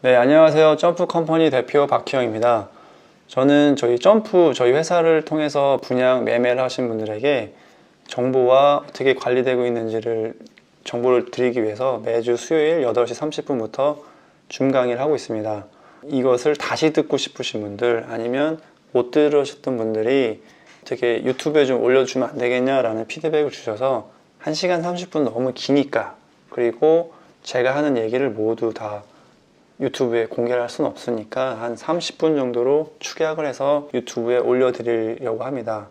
네, 안녕하세요. 점프 컴퍼니 대표 박희영입니다. 저는 저희 회사를 통해서 분양 매매를 하신 분들에게 정보와 어떻게 관리되고 있는지를 정보를 드리기 위해서 매주 수요일 8시 30분부터 줌 강의를 하고 있습니다. 이것을 다시 듣고 싶으신 분들 아니면 못 들으셨던 분들이 어떻게 유튜브에 좀 올려주면 안 되겠냐라는 피드백을 주셔서 1시간 30분 너무 기니까, 그리고 제가 하는 얘기를 모두 다 유튜브에 공개를 할 수는 없으니까 한 30분 정도로 축약을 해서 유튜브에 올려드리려고 합니다.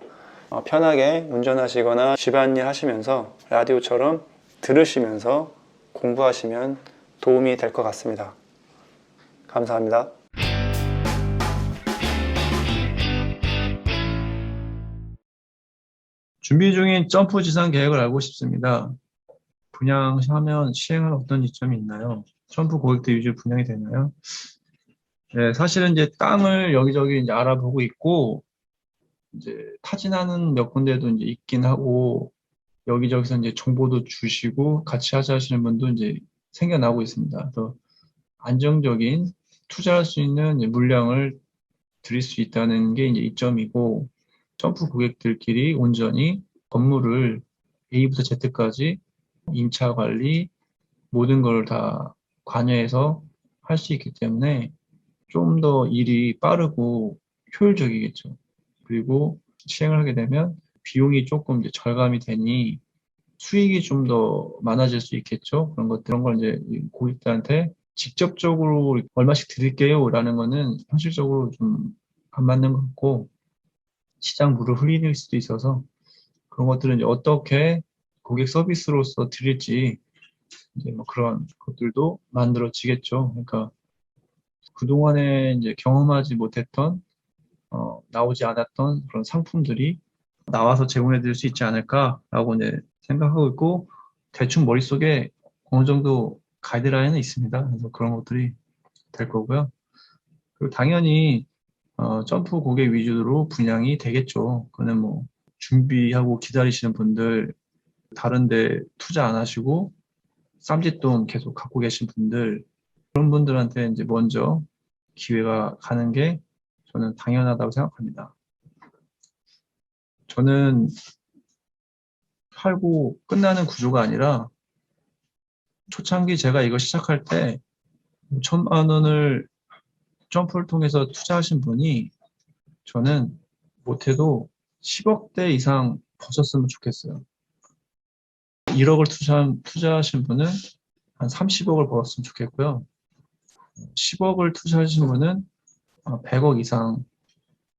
편하게 운전하시거나 집안일 하시면서 라디오처럼 들으시면서 공부하시면 도움이 될 것 같습니다. 감사합니다. 준비 중인 점프 지상 계획을 알고 싶습니다. 분양하면 시행할 어떤 이점이 있나요? 점프 고객대 위주로 분양이 되나요? 네, 사실은 이제 땅을 여기저기 이제 알아보고 있고, 이제 타진하는 몇 군데도 이제 있긴 하고, 여기저기서 이제 정보도 주시고, 같이 하시는 분도 이제 생겨나고 있습니다. 그래서 안정적인 투자할 수 있는 이제 물량을 드릴 수 있다는 게 이제 이점이고, 점프 고객들끼리 온전히 건물을 A부터 Z까지 임차 관리 모든 걸 다 관여해서 할 수 있기 때문에 좀 더 일이 빠르고 효율적이겠죠. 그리고 시행을 하게 되면 비용이 조금 이제 절감이 되니 수익이 좀 더 많아질 수 있겠죠. 그런 걸 이제 고객들한테 직접적으로 얼마씩 드릴게요 라는 거는 현실적으로 좀 안 맞는 것 같고, 시장 물을 흘릴 수도 있어서 그런 것들은 이제 어떻게 고객 서비스로서 드릴지 이제 뭐 그런 것들도 만들어지겠죠. 그러니까 그동안에 이제 경험하지 못했던 나오지 않았던 그런 상품들이 나와서 제공해 드릴 수 있지 않을까라고 이제 생각하고 있고, 대충 머릿속에 어느 정도 가이드라인은 있습니다. 그래서 그런 것들이 될 거고요. 그리고 당연히 점프 고객 위주로 분양이 되겠죠. 그거는 뭐 준비하고 기다리시는 분들, 다른데 투자 안 하시고 쌈짓돈 계속 갖고 계신 분들, 그런 분들한테 이제 먼저 기회가 가는 게 저는 당연하다고 생각합니다. 저는 팔고 끝나는 구조가 아니라 초창기 제가 이거 시작할 때 1,000만 원을 점프를 통해서 투자하신 분이 저는 못해도 10억대 이상 버셨으면 좋겠어요. 1억을 투자하신 분은 한 30억을 벌었으면 좋겠고요. 10억을 투자하신 분은 100억 이상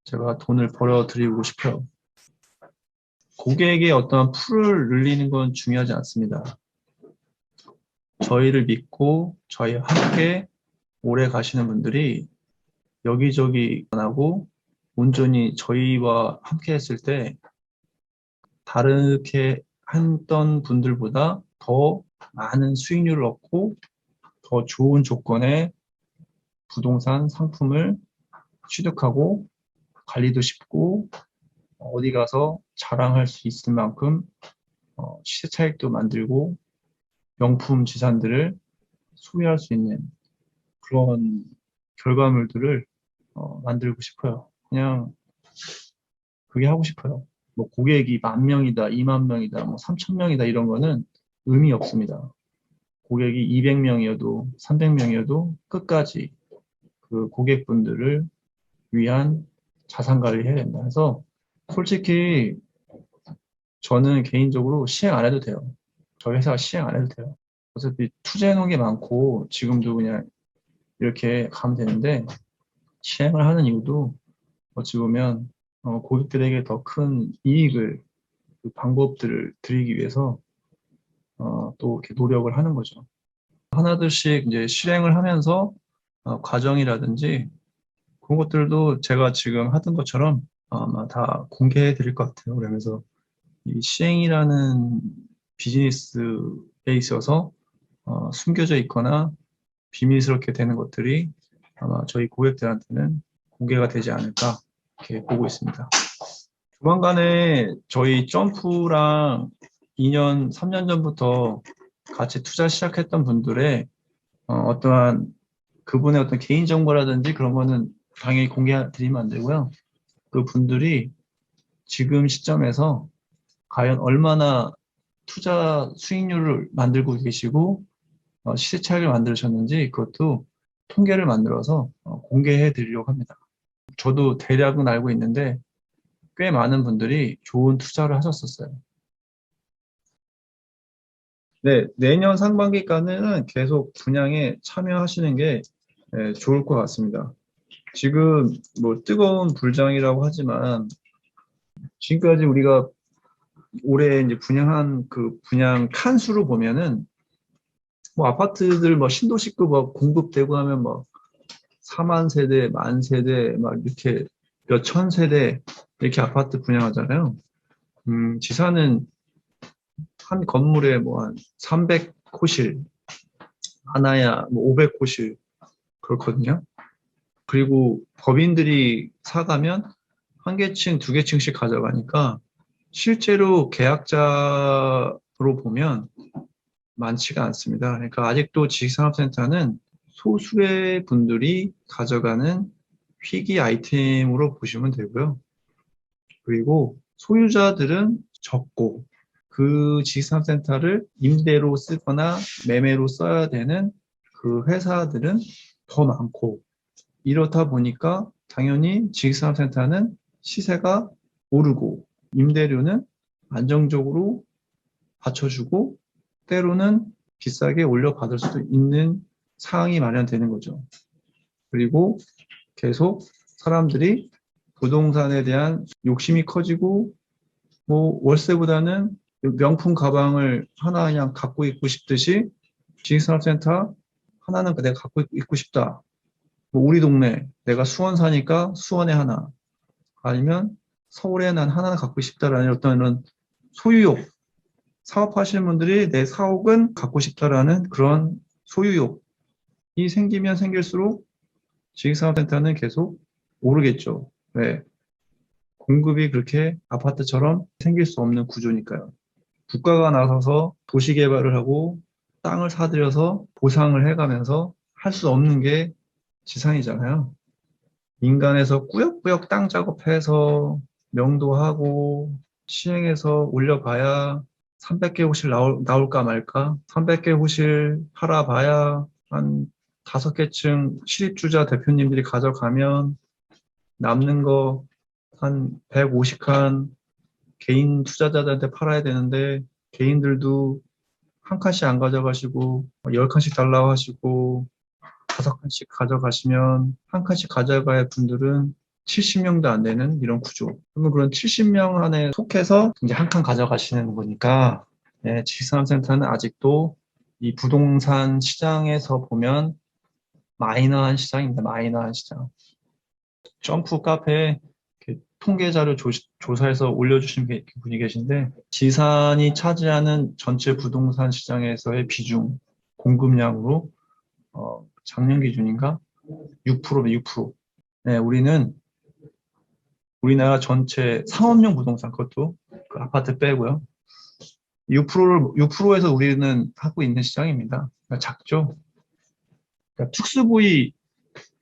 제가 돈을 벌어드리고 싶어요. 고객의 어떤 풀을 늘리는 건 중요하지 않습니다. 저희를 믿고 저희와 함께 오래 가시는 분들이 여기저기 안 하고 온전히 저희와 함께 했을 때 다르게 했던 분들보다 더 많은 수익률을 얻고 더 좋은 조건의 부동산 상품을 취득하고 관리도 쉽고 어디 가서 자랑할 수 있을 만큼 시세 차익도 만들고 명품 지산들을 소유할 수 있는 그런 결과물들을 만들고 싶어요. 그냥 그게 하고 싶어요. 뭐 고객이 10,000명이다, 20,000명이다, 뭐 3,000명이다 이런 거는 의미 없습니다. 고객이 200명이어도 300명이어도 끝까지 그 고객분들을 위한 자산 관리를 해야 된다. 그래서 솔직히 저는 개인적으로 시행 안 해도 돼요. 저희 회사가 시행 안 해도 돼요. 어차피 투자해 놓은 게 많고 지금도 그냥 이렇게 가면 되는데, 시행을 하는 이유도 어찌 보면 고객들에게 더 큰 이익을, 그 방법들을 드리기 위해서 또 이렇게 노력을 하는 거죠. 하나둘씩 이제 실행을 하면서 과정이라든지 그런 것들도 제가 지금 하던 것처럼 아마 다 공개해 드릴 것 같아요. 그러면서 이 시행이라는 비즈니스에 있어서 숨겨져 있거나 비밀스럽게 되는 것들이 아마 저희 고객들한테는 공개가 되지 않을까 이렇게 보고 있습니다. 조만간에 저희 점프랑 2년, 3년 전부터 같이 투자 시작했던 분들의 어떠한 그분의 어떤 개인정보라든지 그런 거는 당연히 공개드리면 안 되고요. 그 분들이 지금 시점에서 과연 얼마나 투자 수익률을 만들고 계시고 시세 차익을 만드셨는지 그것도 통계를 만들어서 공개해 드리려고 합니다. 저도 대략은 알고 있는데 꽤 많은 분들이 좋은 투자를 하셨었어요. 네, 내년 상반기까지는 계속 분양에 참여하시는 게 좋을 것 같습니다. 지금 뭐 뜨거운 불장이라고 하지만 지금까지 우리가 올해 이제 분양한 그 분양 칸수로 보면은 뭐 아파트들 뭐 신도시급 뭐 공급되고 하면 뭐 4만 세대, 만 세대 막 이렇게 몇 천 세대 이렇게 아파트 분양하잖아요. 지사는 한 건물에 뭐 한 300호실, 하나야 뭐 500호실 그렇거든요. 그리고 법인들이 사가면 한 개층, 두 개층씩 가져가니까 실제로 계약자로 보면 많지가 않습니다. 그러니까 아직도 지식산업센터는 소수의 분들이 가져가는 희귀 아이템으로 보시면 되고요. 그리고 소유자들은 적고 그 지식산업센터를 임대로 쓰거나 매매로 써야 되는 그 회사들은 더 많고 이렇다 보니까 당연히 지식산업센터는 시세가 오르고 임대료는 안정적으로 받쳐주고 때로는 비싸게 올려받을 수도 있는 상황이 마련되는 거죠. 그리고 계속 사람들이 부동산에 대한 욕심이 커지고 뭐 월세보다는 명품 가방을 하나 그냥 갖고 있고 싶듯이 지식산업센터 하나는 내가 갖고 있고 싶다. 뭐 우리 동네 내가 수원 사니까 수원에 하나 아니면 서울에 난 하나 갖고 싶다라는 어떤 소유욕 사업하시는 분들이 내 사옥은 갖고 싶다라는 그런 소유욕이 생기면 생길수록 지식산업센터는 계속 오르겠죠. 왜? 공급이 그렇게 아파트처럼 생길 수 없는 구조니까요. 국가가 나서서 도시개발을 하고 땅을 사들여서 보상을 해가면서 할 수 없는 게 지상이잖아요. 민간에서 꾸역꾸역 땅 작업해서 명도하고 시행해서 올려봐야 300개 호실 나올까 말까? 300개 호실 팔아봐야 한 5개층 실입주자 대표님들이 가져가면 남는 거 한 150칸 개인 투자자들한테 팔아야 되는데 개인들도 한 칸씩 안 가져가시고 10칸씩 달라고 하시고 5칸씩 가져가시면 한 칸씩 가져가야 분들은 70명도 안 되는 이런 구조. 그러면 그런 70명 안에 속해서 이제 한 칸 가져가시는 거니까 지식산업센터는 아직도 이 부동산 시장에서 보면 마이너한 시장입니다. 마이너한 시장. 점프 카페에 이렇게 통계 자료 조사해서 올려주신 분이 계신데 지산이 차지하는 전체 부동산 시장에서의 비중, 공급량으로 작년 기준인가? 6%네, 6%. 네, 우리는 우리나라 전체 상업용 부동산 그것도 그 아파트 빼고요. 6%에서 우리는 하고 있는 시장입니다. 그러니까 작죠. 그러니까 특수부위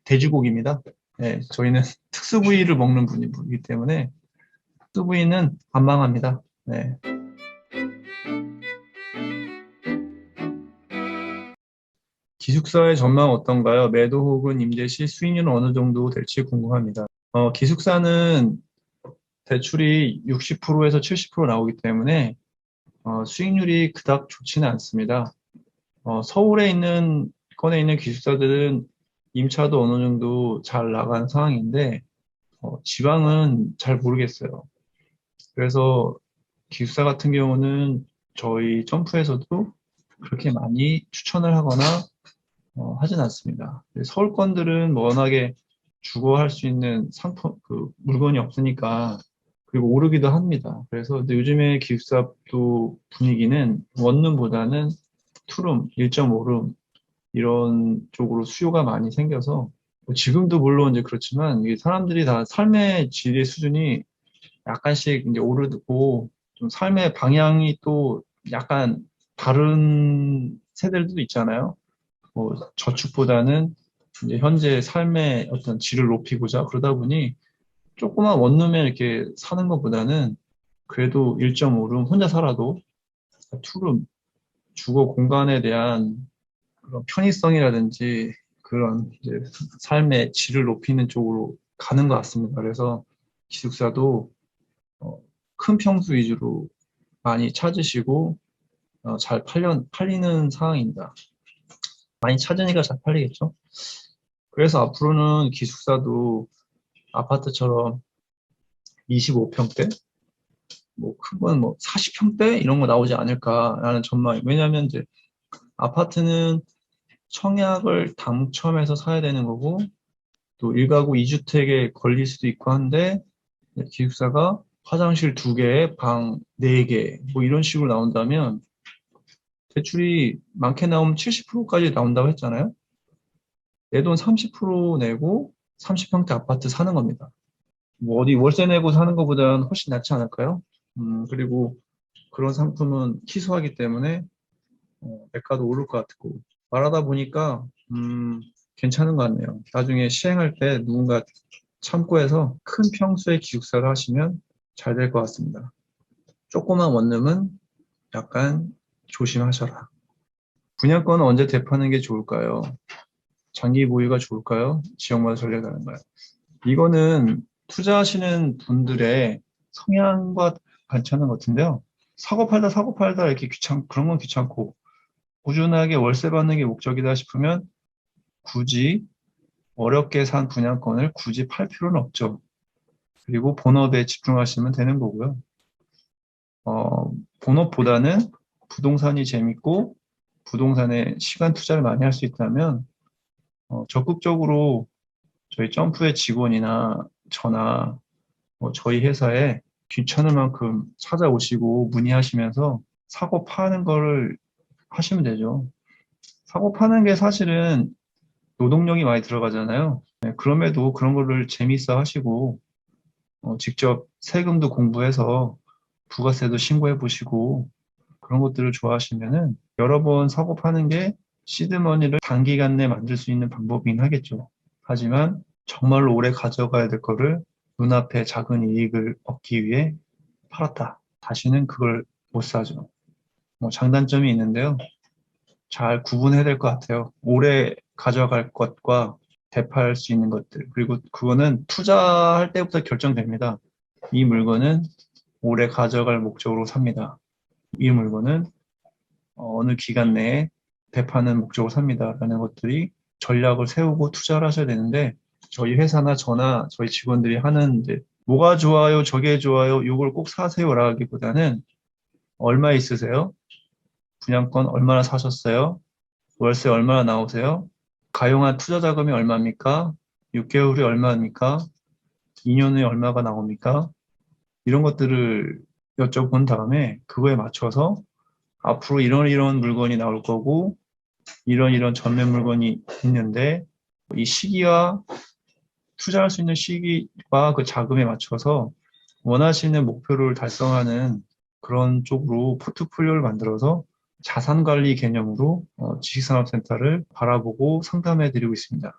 돼지고기입니다. 네, 저희는 특수부위를 먹는 분이기 때문에 특수부위는 안 망합니다. 네. 기숙사의 전망 어떤가요? 매도 혹은 임대 시 수익률은 어느 정도 될지 궁금합니다. 기숙사는 대출이 60%에서 70% 나오기 때문에 수익률이 그닥 좋지는 않습니다. 서울에 있는 건에 있는 기숙사들은 임차도 어느 정도 잘 나가는 상황인데 지방은 잘 모르겠어요. 그래서 기숙사 같은 경우는 저희 점프에서도 그렇게 많이 추천을 하거나 하진 않습니다. 서울권들은 뭐 워낙에 주거할 수 있는 그 물건이 없으니까 그리고 오르기도 합니다. 그래서 요즘에 기숙사도 분위기는 원룸보다는 투룸, 1.5룸 이런 쪽으로 수요가 많이 생겨서 뭐 지금도 물론 이제 그렇지만 이게 사람들이 다 삶의 질의 수준이 약간씩 이제 오르고 좀 삶의 방향이 또 약간 다른 세대들도 있잖아요. 뭐 저축보다는 이제 현재 삶의 어떤 질을 높이고자 그러다 보니 조그만 원룸에 이렇게 사는 것보다는 그래도 1.5룸 혼자 살아도 투룸 주거 공간에 대한 그런 편의성이라든지 그런 이제 삶의 질을 높이는 쪽으로 가는 것 같습니다. 그래서 기숙사도 어, 큰 평수 위주로 많이 찾으시고 잘 팔리는 상황입니다. 많이 찾으니까 잘 팔리겠죠? 그래서 앞으로는 기숙사도 아파트처럼 25평대, 뭐 큰 건 뭐 40평대 이런 거 나오지 않을까라는 전망이. 왜냐하면 이제 아파트는 청약을 당첨해서 사야 되는 거고 또 1가구 2주택에 걸릴 수도 있고 한데 기숙사가 화장실 2개에 방 4개 뭐 이런 식으로 나온다면 대출이 많게 나오면 70%까지 나온다고 했잖아요. 내 돈 30% 내고 30평대 아파트 사는 겁니다. 뭐 어디 월세 내고 사는 것보다는 훨씬 낫지 않을까요? 그리고 그런 상품은 희소하기 때문에 매가도 오를 것 같고 말하다 보니까 괜찮은 것 같네요. 나중에 시행할 때 누군가 참고해서 큰 평수의 기숙사를 하시면 잘 될 것 같습니다. 조그만 원룸은 약간 조심하셔라. 분양권은 언제 대파하는 게 좋을까요? 장기 보유가 좋을까요? 지역마다 전략이 다른가요? 이거는 투자하시는 분들의 성향과 괜찮은 것 같은데요. 사고 팔다 이렇게 그런 건 귀찮고 꾸준하게 월세 받는 게 목적이다 싶으면 굳이 어렵게 산 분양권을 굳이 팔 필요는 없죠. 그리고 본업에 집중하시면 되는 거고요. 본업보다는 부동산이 재밌고 부동산에 시간 투자를 많이 할 수 있다면 적극적으로 저희 점프의 직원이나 저나 저희 회사에 귀찮을 만큼 찾아오시고 문의하시면서 사고 파는 거를 하시면 되죠. 사고 파는 게 사실은 노동력이 많이 들어가잖아요. 네, 그럼에도 그런 거를 재밌어 하시고 직접 세금도 공부해서 부가세도 신고해 보시고 그런 것들을 좋아하시면은 여러 번 사고 파는 게 시드머니를 단기간 내에 만들 수 있는 방법이긴 하겠죠. 하지만 정말로 오래 가져가야 될 거를 눈앞에 작은 이익을 얻기 위해 팔았다. 다시는 그걸 못 사죠. 뭐 장단점이 있는데요. 잘 구분해야 될 것 같아요. 오래 가져갈 것과 대파할 수 있는 것들. 그리고 그거는 투자할 때부터 결정됩니다. 이 물건은 오래 가져갈 목적으로 삽니다. 이 물건은 어느 기간 내에 대파는 목적으로 삽니다. 라는 것들이 전략을 세우고 투자를 하셔야 되는데 저희 회사나 저나 저희 직원들이 하는 이제 뭐가 좋아요, 저게 좋아요, 이걸 꼭 사세요라기보다는 얼마 있으세요? 분양권 얼마나 사셨어요? 월세 얼마나 나오세요? 가용한 투자 자금이 얼마입니까? 6개월이 얼마입니까? 2년 후에 얼마가 나옵니까? 이런 것들을 여쭤본 다음에 그거에 맞춰서 앞으로 이런 물건이 나올 거고 이런 전매 물건이 있는데 이 시기와 투자할 수 있는 시기와 그 자금에 맞춰서 원하시는 목표를 달성하는 그런 쪽으로 포트폴리오를 만들어서 자산관리 개념으로 지식산업센터를 바라보고 상담해 드리고 있습니다.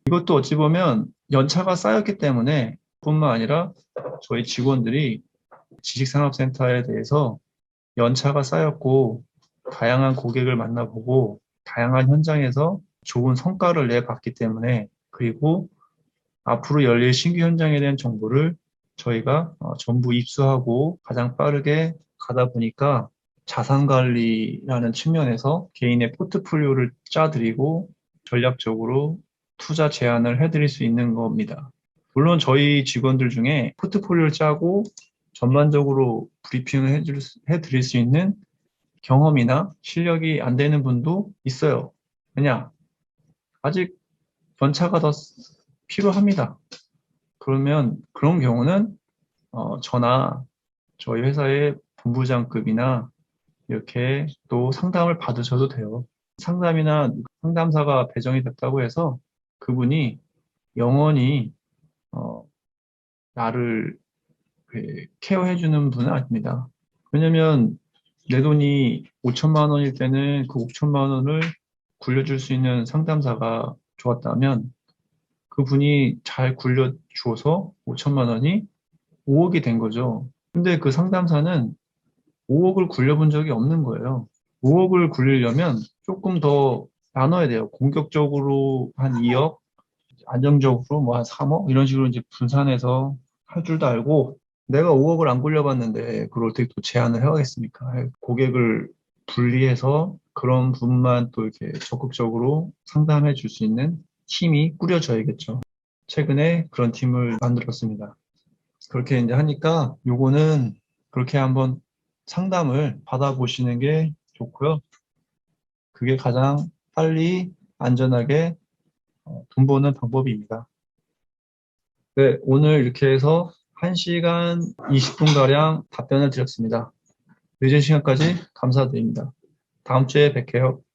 이것도 어찌 보면 연차가 쌓였기 때문에 뿐만 아니라 저희 직원들이 지식산업센터에 대해서 연차가 쌓였고 다양한 고객을 만나보고 다양한 현장에서 좋은 성과를 내봤기 때문에 그리고 앞으로 열릴 신규 현장에 대한 정보를 저희가 전부 입수하고 가장 빠르게 가다 보니까 자산 관리라는 측면에서 개인의 포트폴리오를 짜드리고 전략적으로 투자 제안을 해드릴 수 있는 겁니다. 물론 저희 직원들 중에 포트폴리오를 짜고 전반적으로 브리핑을 해드릴 수 있는 경험이나 실력이 안 되는 분도 있어요. 왜냐? 아직 연차가 더 필요합니다. 그러면 그런 경우는 저나 저희 회사의 본부장급이나 이렇게 또 상담을 받으셔도 돼요. 상담이나 상담사가 배정이 됐다고 해서 그분이 영원히 어, 나를 케어해주는 분은 아닙니다. 왜냐면 내 돈이 5천만 원일 때는 그 5천만 원을 굴려줄 수 있는 상담사가 좋았다면 그분이 잘 굴려줘서 5천만 원이 5억이 된 거죠. 근데 그 상담사는 5억을 굴려본 적이 없는 거예요. 5억을 굴리려면 조금 더 나눠야 돼요. 공격적으로 한 2억, 안정적으로 뭐 한 3억 이런 식으로 이제 분산해서 할 줄도 알고 내가 5억을 안 굴려봤는데 그걸 어떻게 또 제안을 해가겠습니까? 고객을 분리해서 그런 분만 또 이렇게 적극적으로 상담해 줄 수 있는 팀이 꾸려져야겠죠. 최근에 그런 팀을 만들었습니다. 그렇게 이제 하니까 요거는 그렇게 한번 상담을 받아보시는 게 좋고요. 그게 가장 빨리 안전하게 돈 버는 방법입니다. 네, 오늘 이렇게 해서 1시간 20분가량 답변을 드렸습니다. 늦은 시간까지 감사드립니다. 다음 주에 뵐게요.